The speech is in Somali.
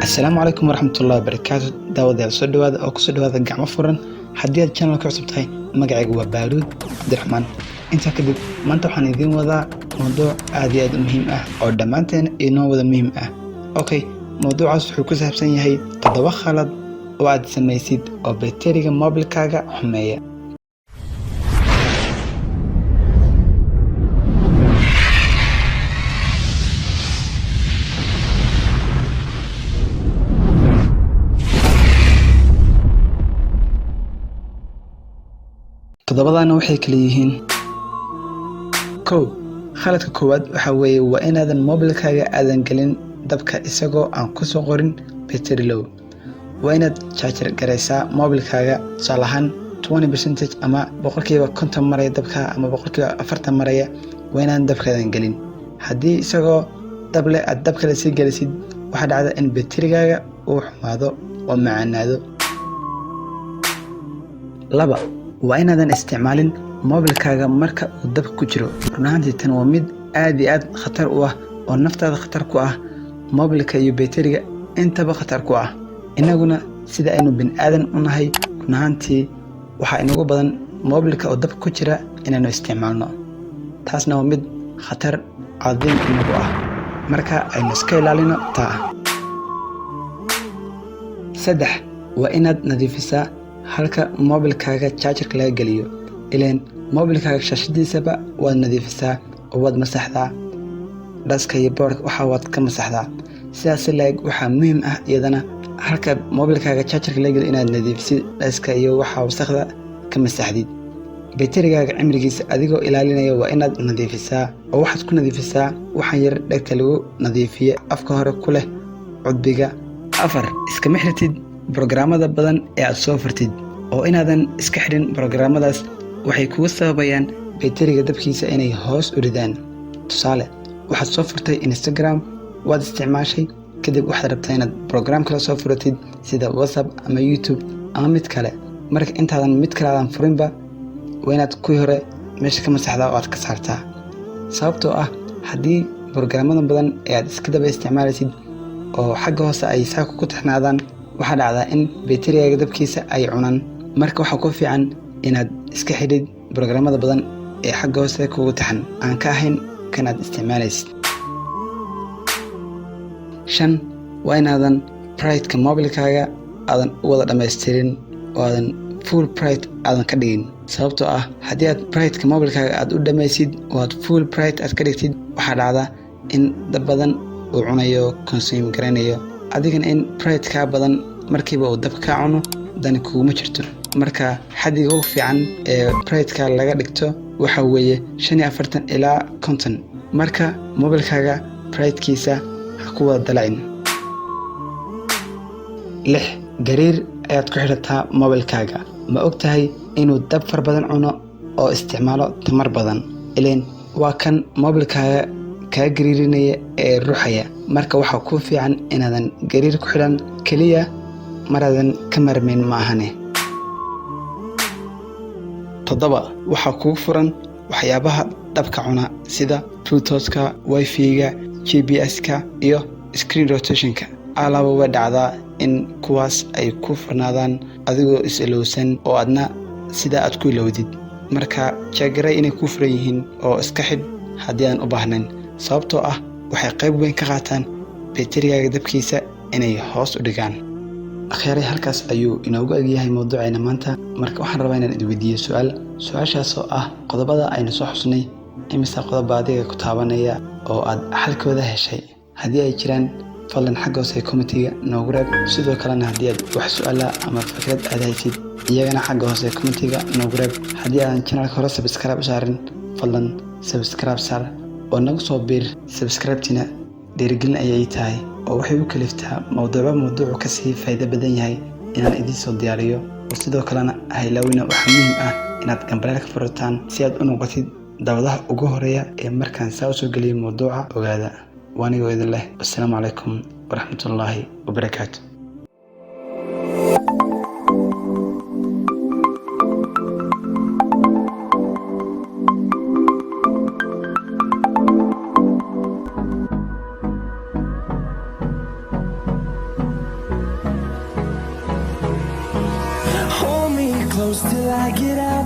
السلام عليكم ورحمة الله وبركاته. داود soo dhawaada oo ku soo dhawaada gacmo furan. Haddii aad channel-ka cusub tahay, magacaygu waa Baaruud Abdirahmaan. Intaa kadib maanta waxaan idiin wadaa mowduuc aad iyo aad u muhiim ah oo dhammaanteen inoo wada muhiim ah. Okay, mowduucaas wuxuu ku saabsan yahay 7 khalad oo aad samaysid oo bayteriga mobilkaaga xumeeya. todobadaana waxay kala yihiin: kow, khaladka koowaad waxa weeye waa inaadan mobilkaaga aadan gelin dabka isagoo aan ku soo qorin battery low. waa inaad charger garaysaa mobilkaaga tusaale ahaan 20% ama 50% maraya dabka ama 40% maraya, waa inaadan dabkaadan gelin. haddii isagoo dab leh aad dabka la sii gelisid, waxaa dhacda in batterigaaga uu xumaado oo macaanaado. laba, waa inaadan isticmaalin mobilkaaga marka uu dabka ku jiro. run ahaantii tan waa mid aad iyo aad khatar u ah oo naftaada khatar ku ah, mobilka iyo batteriga intaba khatar ku ah. innaguna sida aynu bini'aadan u nahay, run ahaantii waxaa inagu badan mobilka oo dabka ku jira inaynu isticmaalno. taasna waa mid khatar cadiim inagu ah, marka aynu iska ilaalino taa. 3, waa inaad nadiifisaa halka mobilkaaga chargerka laga geliyo. ileen mobilkaaga shaashadiisaba waad nadiifisaa oo waad masaxdaa, dhaska iyo boorka waad ka masaxdaa. sidaas laeg waxaa muhiim ah iyadana halka mobilkaaga chargerka laga geliyo inaad nadiifisid, dhaska iyo wasakhda ka masaxdid. bayterigaaga cimrigiisa adigoo ilaalinaya waa inaad nadiifisaa oo waxaad ku nadiifisaa waxaan yar dhegta lagu nadiifiye afka hore ku leh cudbiga. 4, iskama xirtid brograamada badan ee aad soo furtid, oo inaadan iska xirin brograamadaas waxay kugu sababayaan bayteriga dabkiisa inay hoos u ridaan. tusaale, waxaad soo furtay Instagram, waad isticmaashay, kadib waxaad rabtaa inaad brograam kale soo furatid sida WhatsApp ama YouTube ama mid kale. marka intaadan mid kale aadan furinba, waa inaad kuwii hore meesha ka masaxdaa oo aad ka saartaa. sababtoo ah haddii brograamada badan ee aad iska daba isticmaalaysid oo xagga hoose ay saaka ku taxnaadaan, waxaa dhacdaa in bayterigaaga dabkiisa ay cunaan. marka waxaa ku fiican inaad iska xidhid brograamada badan ee xagga hoose kugu taxan aan ka ahayn kanaad isticmaalaysid. 5, waa inaadan brightka mobilkaaga aadan u wada dhammaystirin oo aadan full bright aadan ka dhigin. sababtoo ah haddii aad brightka mobilkaaga aad u dhammaysid oo aad full bright aad ka dhigtid, waxaa dhacda in dab badan uu cunayo, consume garanayo, adigana in brightkaa badan markiiba uu dabka kaa cuno dani kuguma jirto. marka xaddiga ugu fiican ee brightka laga dhigto waxa weeye 45 ilaa 50. marka mobilkaaga brightkiisa ha ku wada dalacin. 6, gariir ayaad ku xidhataa mobilkaaga. ma og tahay inuu dab far badan cuno oo isticmaalo tamar badan? ileen waa kan mobilkaaga kaa gariirinaya ee ruuxaya. marka waxaa ku fiican inaadan gariir ku xidhan keliya maraadan ka marmayn ma ahane. 7, waxaa kugu furan waxyaabaha dabka cuna sida bluetoothka, wifi-ga, gps-ka iyo screen rotationka. alaaba way dhacdaa in kuwaas ay ku furnaadaan adigoo is-ilowsan oo adna sidaa aad ku ilowdid. marka jagaray inay ku furan yihiin oo iska xidh haddii aan u baahnayn, sababtoo ah waxay qayb weyn ka qaataan bayterigaaga dabkiisa inay hoos u dhigaan. akhyaray, halkaas ayuu inoogu egyahay mowduucayna maanta. marka waxaan rabaa inaan idweydiiyo su-aashaas oo ah qodobada aynu soo xusnay, imise qodoba adiga ku taabanaya oo aad xalkooda heshay? haddii ay jiraan, fadlan xagga hoose commentiga noogu reeb. sidoo kalena haddii aad wax su-aala ama fikrad aad haysid, iyagana xagga hoose commentiga noogu reeb. haddii aadan channelka hore subscribe u saarin, fadlan subscribe saar oo nagu soo biir. subscribe-tina dhiirigelin ayay tahay oo waxay u kaliftaa mowduucu kasii faa'iido badan yahay inaan idiin soo diyaariyo. oo sidoo kalena haylaawina waxaa muhiim ah inaad gambaleel ka furataan si aad u noqotid daawadaha ugu horeeya ee markaan saa u soo geliyo mowduuca ogaada. waanigoo idin leh, wassalaamu calaykum waraxmatullaahi wabarakaatu. close till I get up.